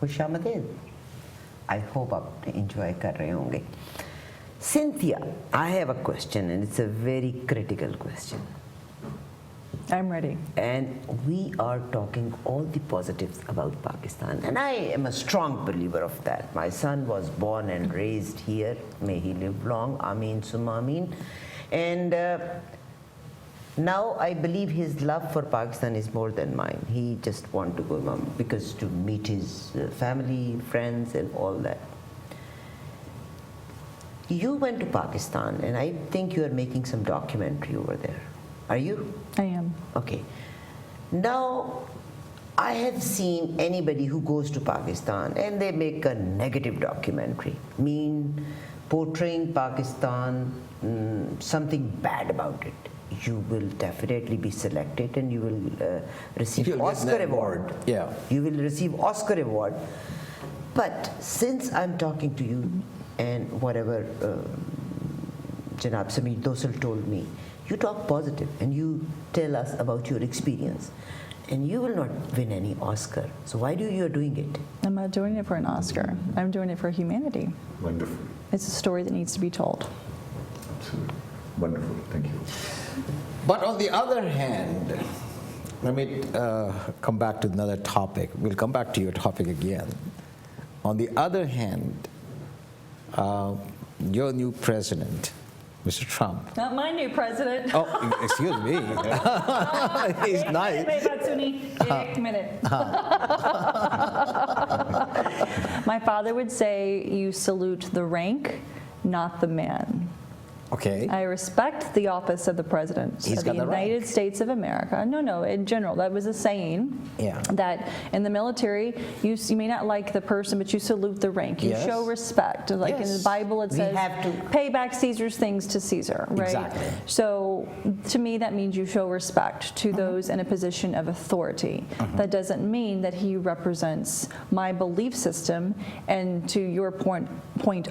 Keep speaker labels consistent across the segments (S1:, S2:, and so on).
S1: खुशामदीद. I hope आप enjoy कर रहे होंगे. Cynthia, I have a question and it's a very critical question.
S2: I'm ready.
S1: And we are talking all the positives about Pakistan, and I am a strong believer of that. My son was born and raised here. May he live long. Ameen summa ameen. And now I believe his love for Pakistan is more than mine. He just wants to go because to meet his family, friends, and all that. You went to Pakistan, and I think you are making some documentary over there. Are you?
S2: I am.
S1: Okay. Now, I have seen anybody who goes to Pakistan and they make a negative documentary, portraying Pakistan, something bad about it. You will definitely be selected and you will receive Oscar award.
S3: Yeah.
S1: You will receive Oscar award. But since I'm talking to you and whatever Janab Samir DOSSAL told me, you talk positive and you tell us about your experience, and you will not win any Oscar. So why you are doing it?
S2: I'm not doing it for an Oscar. I'm doing it for humanity.
S4: Wonderful.
S2: It's a story that needs to be told.
S4: Absolutely. Wonderful. Thank you.
S3: But on the other hand, let me come back to another topic. We'll come back to your topic again. On the other hand, your new president, Mr. Trump.
S2: Not my new president.
S3: Oh, excuse me. He's nice.
S2: My father would say, you salute the rank, not the man.
S3: Okay.
S2: I respect the office of the President of the United States of America. No, in general, that was a saying.
S3: Yeah.
S2: That in the military, you may not like the person, but you salute the rank. You show respect. Like in the Bible, it says, pay back Caesar's things to Caesar, right?
S3: Exactly.
S2: So to me, that means you show respect to those in a position of authority. That doesn't mean that he represents my belief system. And to your point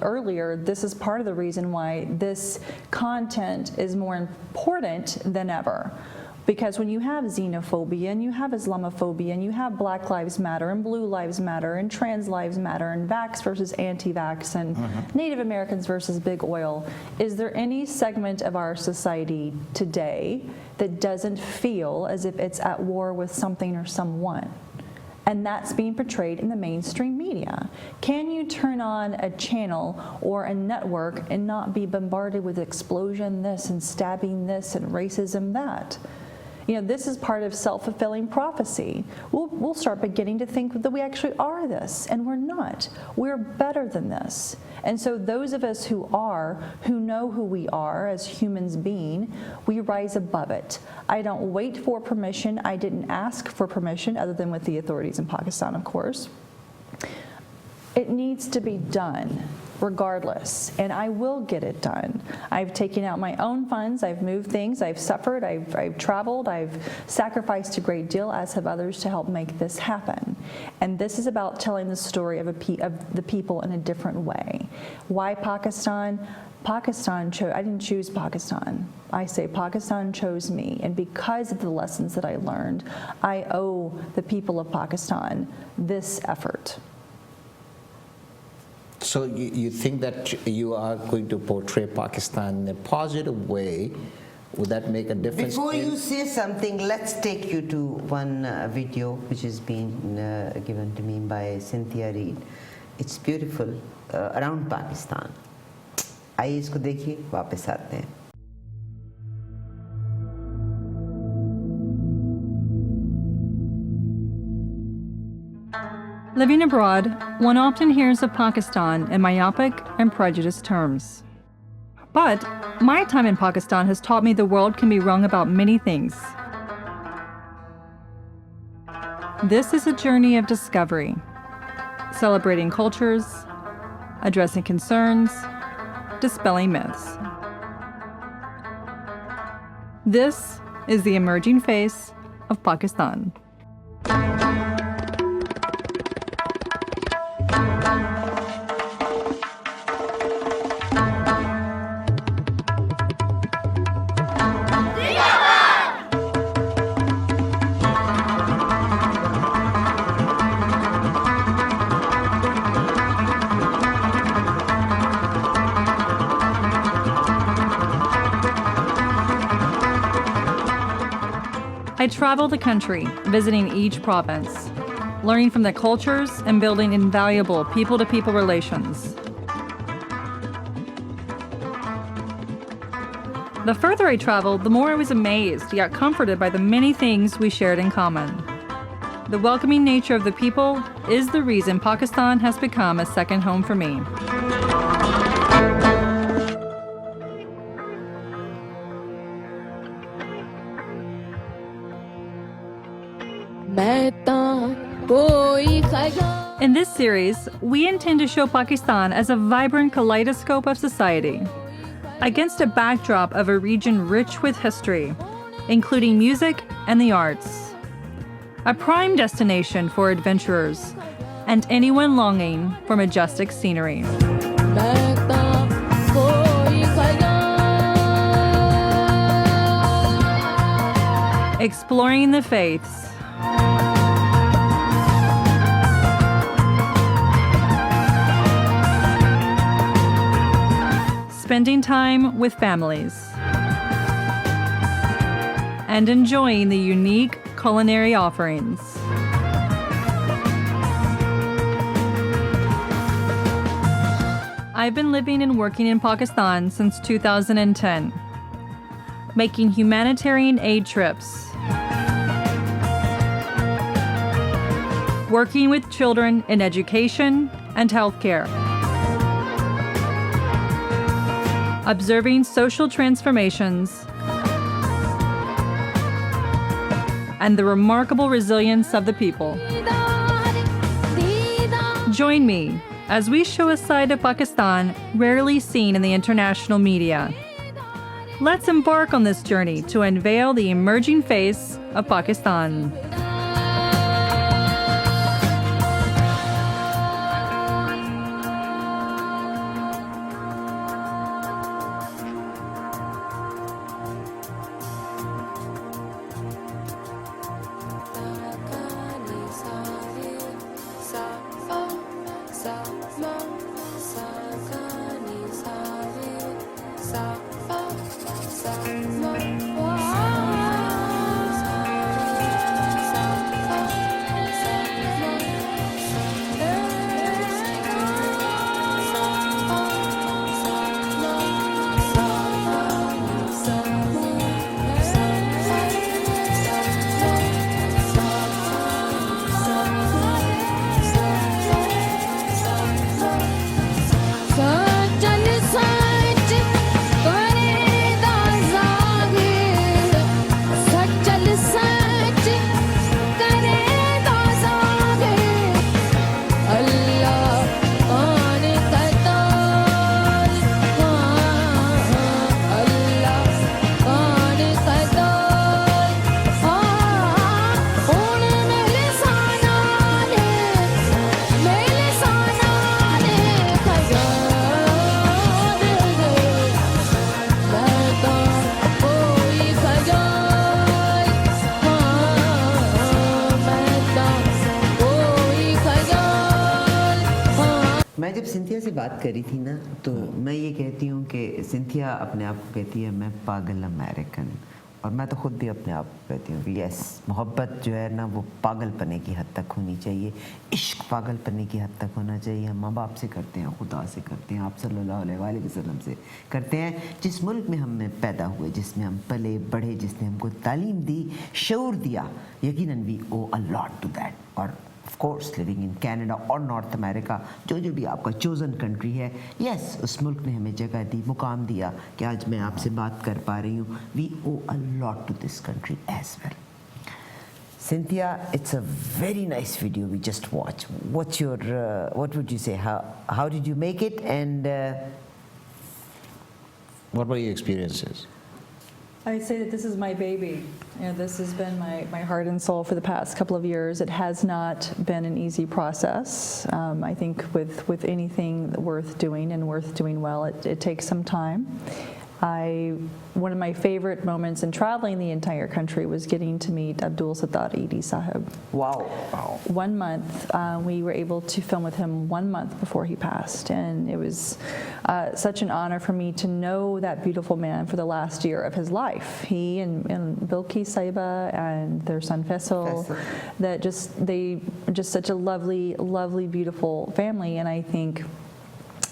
S2: earlier, this is part of the reason why this content is more important than ever. Because when you have xenophobia and you have Islamophobia and you have Black Lives Matter and Blue Lives Matter and Trans Lives Matter and vax versus anti-vax and Native Americans versus big oil, is there any segment of our society today that doesn't feel as if it's at war with something or someone? And that's being portrayed in the mainstream media. Can you turn on a channel or a network and not be bombarded with explosion this and stabbing this and racism that? You know, this is part of self-fulfilling prophecy. We'll start beginning to think that we actually are this, and we're not. We're better than this. And so those of us who know who we are as humans being, we rise above it. I don't wait for permission. I didn't ask for permission, other than with the authorities in Pakistan, of course. It needs to be done, regardless, and I will get it done. I've taken out my own funds, I've moved things, I've suffered, I've traveled, I've sacrificed a great deal, as have others, to help make this happen. And this is about telling the story of the people in a different way. Why Pakistan? Pakistan chose, I didn't choose Pakistan. I say Pakistan chose me, and because of the lessons that I learned, I owe the people of Pakistan this effort.
S3: So you think that you are going to portray Pakistan in a positive way? Would that make a difference?
S1: Before you say something, let's take you to one video which has been given to me by Cynthia Reid. It's beautiful, around Pakistan. आइए इसको देखिए, वापस आते हैं.
S5: Living abroad, one often hears of Pakistan in myopic and prejudiced terms. But my time in Pakistan has taught me the world can be wrong about many things. This is a journey of discovery, celebrating cultures, addressing concerns, dispelling myths. This is the emerging face of Pakistan. I travel the country, visiting each province, learning from their cultures and building invaluable people-to-people relations. The further I traveled, the more I was amazed, yet comforted by the many things we shared in common. The welcoming nature of the people is the reason Pakistan has become a second home for me. In this series, we intend to show Pakistan as a vibrant kaleidoscope of society, against a backdrop of a region rich with history, including music and the arts. A prime destination for adventurers and anyone longing for majestic scenery. Exploring the faiths. Spending time with families. And enjoying the unique culinary offerings. I've been living and working in Pakistan since 2010, making humanitarian aid trips, working with children in education and healthcare, observing social transformations, and the remarkable resilience of the people. Join me as we show a side of Pakistan rarely seen in the international media. Let's embark on this journey to unveil the emerging face of Pakistan.
S1: मैं जब Cynthia से बात करी थी ना तो मैं ये कहती हूँ कि सिंथिया अपने आप को कहती है मैं पागल अमेरिकन, और मैं तो ख़ुद भी अपने आप को कहती हूँ कि यस, मोहब्बत जो है ना वो पागलपने की हद तक होनी चाहिए, इश्क पागलपने की हद तक होना चाहिए। हम माँ बाप से करते हैं, खुदा से करते हैं, आप सल्लल्लाहु अलैहि वसल्लम से करते हैं, जिस मुल्क में हमने पैदा हुए, जिसमें हम पले बढ़े, जिसने हमको तालीम दी, शऊर दिया, यकीनन we owe a lot to that. और of course living in Canada और नॉर्थ अमेरिका, जो भी आपका चोज़न कंट्री है, यस, उस मुल्क ने हमें जगह दी, मुकाम दिया कि आज मैं आपसे बात कर पा रही हूँ। We owe a lot to this country as well. Cynthia, it's a very nice video we just watched. What's your, what would you say? How did you make it, and
S3: What were your experiences?
S2: I say that this is my baby. This has been my heart and soul for the past couple of years. It has not been an easy process. I think with anything worth doing and worth doing well, it takes some time. One of my favorite moments in traveling the entire country was getting to meet Abdul Sattar Idi Sahib.
S1: Wow.
S2: 1 month, we were able to film with him 1 month before he passed, and it was such an honor for me to know that beautiful man for the last year of his life. He and Bilki Saiba and their son Faisal, that they just such a lovely, lovely, beautiful family, and I think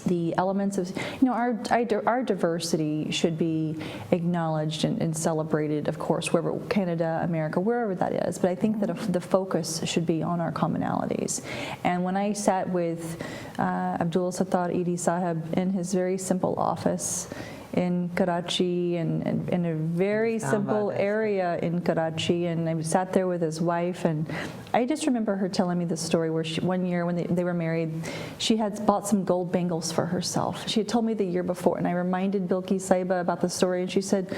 S2: the elements of, our diversity should be acknowledged and celebrated, of course, wherever, Canada, America, wherever that is. But I think that the focus should be on our commonalities. And when I sat with Abdul Sattar Idi Sahib in his very simple office in Karachi, and in a very simple area in Karachi, and I sat there with his wife, and I just remember her telling me this story where one year when they were married, she had bought some gold bangles for herself. She had told me the year before, and I reminded Bilki Saiba about the story, and she said,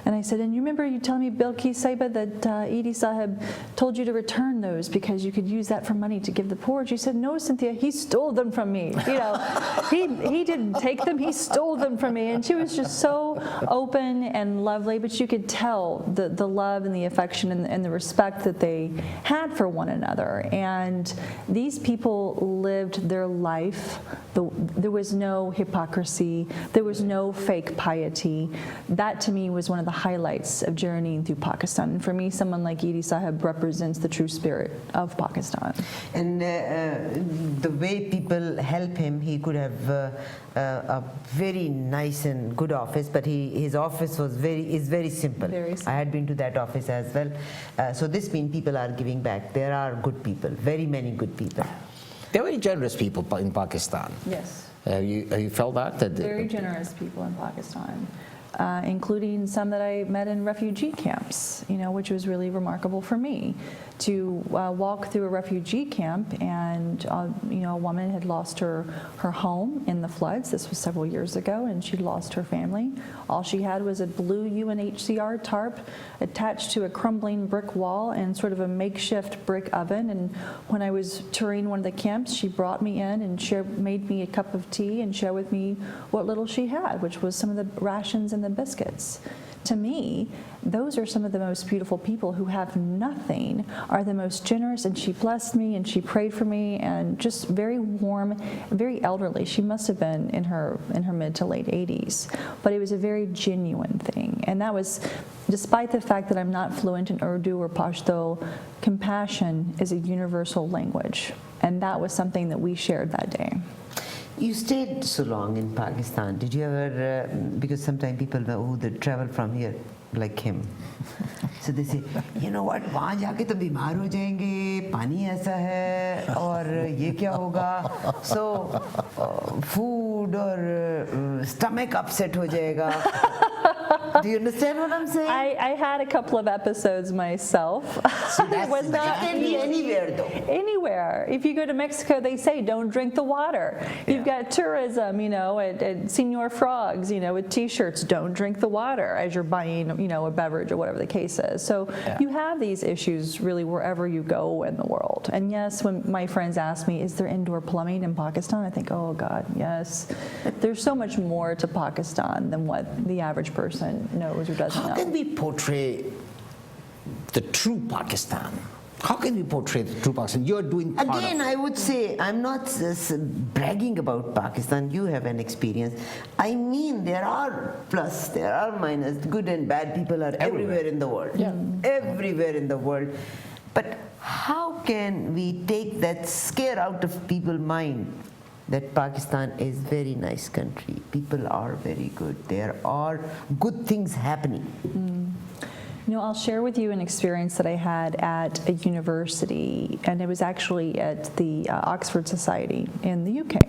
S2: and I said, and you remember you telling me, Bilki Saiba, that Idi Sahib told you to return those because you could use that for money to give the poor? And she said, no, Cynthia, he stole them from me. He didn't take them, he stole them from me. And she was just so open and lovely, but you could tell the love and the affection and the respect that they had for one another. And these people lived their life. There was no hypocrisy. There was no fake piety. That to me was one of the highlights of journeying through Pakistan. And for me, someone like Idi Sahib represents the true spirit of Pakistan.
S1: And the way people help him, he could have a very nice and good office, but his office is very simple.
S2: Very simple.
S1: I had been to that office as well. So this means people are giving back. There are good people, very many good people.
S3: They're very generous people in Pakistan.
S2: Yes.
S3: Have you felt that?
S2: Very generous people in Pakistan, including some that I met in refugee camps, which was really remarkable for me to walk through a refugee camp, and a woman had lost her home in the floods. This was several years ago, and she'd lost her family. All she had was a blue UNHCR tarp attached to a crumbling brick wall and sort of a makeshift brick oven. And when I was touring one of the camps, she brought me in and made me a cup of tea and shared with me what little she had, which was some of the rations and the biscuits. To me, those are some of the most beautiful people who have nothing, are the most generous, and she blessed me and she prayed for me, and just very warm, very elderly. She must have been in her mid to late 80s, but it was a very genuine thing. And that was, despite the fact that I'm not fluent in Urdu or Pashto, compassion is a universal language, and that was something that we shared that day.
S1: You stayed so long in Pakistan. Did you ever, because sometimes people who travel from here, like him, so they say, you know what, वहाँ जाके तो बीमार हो जाएंगे, पानी ऐसा है, और ये क्या होगा, so food or stomach upset हो जाएगा. Do you understand what I'm saying?
S2: I had a couple of episodes myself. It was not
S1: can be anywhere though.
S2: Anywhere. If you go to Mexico, they say don't drink the water.
S1: Yeah.
S2: You've got tourism, at Senor Frogs, with T-shirts, don't drink the water as you're buying, a beverage or whatever the case is. So you have these issues really wherever you go in the world. And yes, when my friends ask me, is there indoor plumbing in Pakistan? I think, oh God, yes. There's so much more to Pakistan than what the average person knows or doesn't know.
S3: How can we portray the true Pakistan? How can we portray the true Pakistan? You're doing part of
S1: Again, I would say, I'm not bragging about Pakistan. You have an experience. I mean, there are plus, there are minus. Good and bad people are everywhere in the world.
S3: Yeah.
S1: Everywhere in the world. But how can we take that scare out of people's mind that Pakistan is a very nice country? People are very good. There are good things happening.
S2: I'll share with you an experience that I had at a university, and it was actually at the Oxford Society in the UK.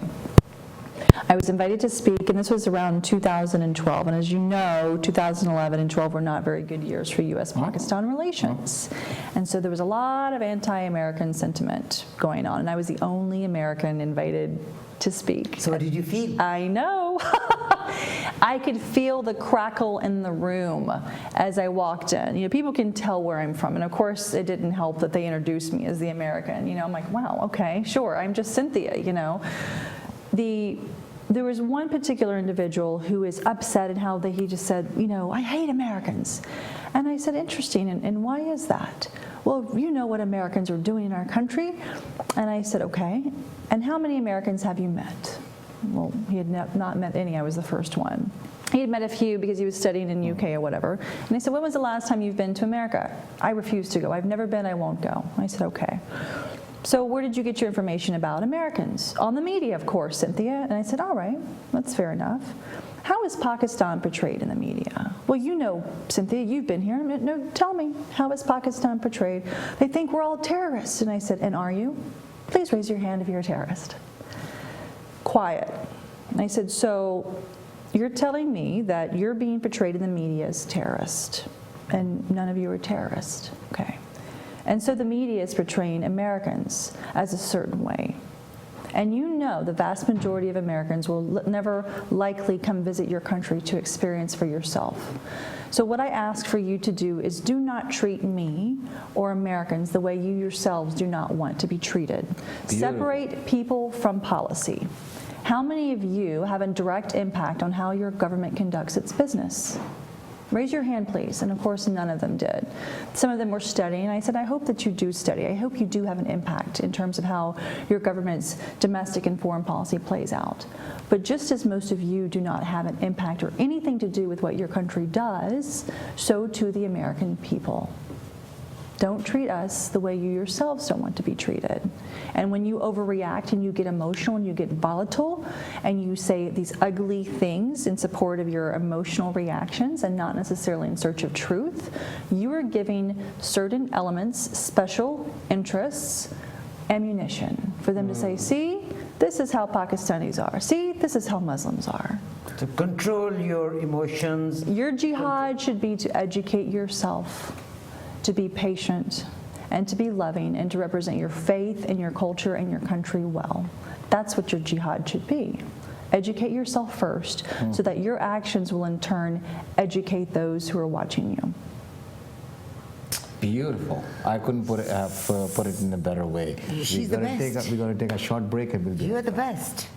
S2: I was invited to speak, and this was around 2012. And as you know, 2011 and 12 were not very good years for U.S.-Pakistan relations. And so there was a lot of anti-American sentiment going on, and I was the only American invited to speak.
S1: So what did you feel?
S2: I know. I could feel the crackle in the room as I walked in. People can tell where I'm from. And of course, it didn't help that they introduced me as the American. I'm like, wow, okay, sure, I'm just Cynthia, there was one particular individual who is upset at how he just said, I hate Americans. And I said, interesting, and why is that? Well, you know what Americans are doing in our country. And I said, okay, and how many Americans have you met? Well, he had not met any. I was the first one. He had met a few because he was studying in UK or whatever. And I said, when was the last time you've been to America? I refuse to go. I've never been. I won't go. I said, okay. So where did you get your information about Americans? On the media, of course, Cynthia. And I said, all right, that's fair enough. How is Pakistan portrayed in the media? Well, Cynthia, you've been here. No, tell me, how is Pakistan portrayed? They think we're all terrorists. And I said, and are you? Please raise your hand if you're a terrorist. Quiet. And I said, so you're telling me that you're being portrayed in the media as terrorist, and none of you are terrorists. Okay. And so the media is portraying Americans as a certain way. And the vast majority of Americans will never likely come visit your country to experience for yourself. So what I ask for you to do is do not treat me or Americans the way you yourselves do not want to be treated.
S3: Beautiful.
S2: Separate people from policy. How many of you have a direct impact on how your government conducts its business? Raise your hand, please. And of course, none of them did. Some of them were studying. I said, I hope that you do study. I hope you do have an impact in terms of how your government's domestic and foreign policy plays out. But just as most of you do not have an impact or anything to do with what your country does, so too the American people. Don't treat us the way you yourselves don't want to be treated. And when you overreact and you get emotional and you get volatile and you say these ugly things in support of your emotional reactions and not necessarily in search of truth, you are giving certain elements, special interests, ammunition for them to say, see, this is how Pakistanis are. See, this is how Muslims are.
S1: To control your emotions.
S2: Your jihad should be to educate yourself, to be patient, and to be loving, and to represent your faith and your culture and your country well. That's what your jihad should be. Educate yourself first, so that your actions will in turn educate those who are watching you.
S3: Beautiful. I couldn't put it in a better way.
S1: She's the best.
S3: We're going to take a short break and we'll be
S1: You're the best.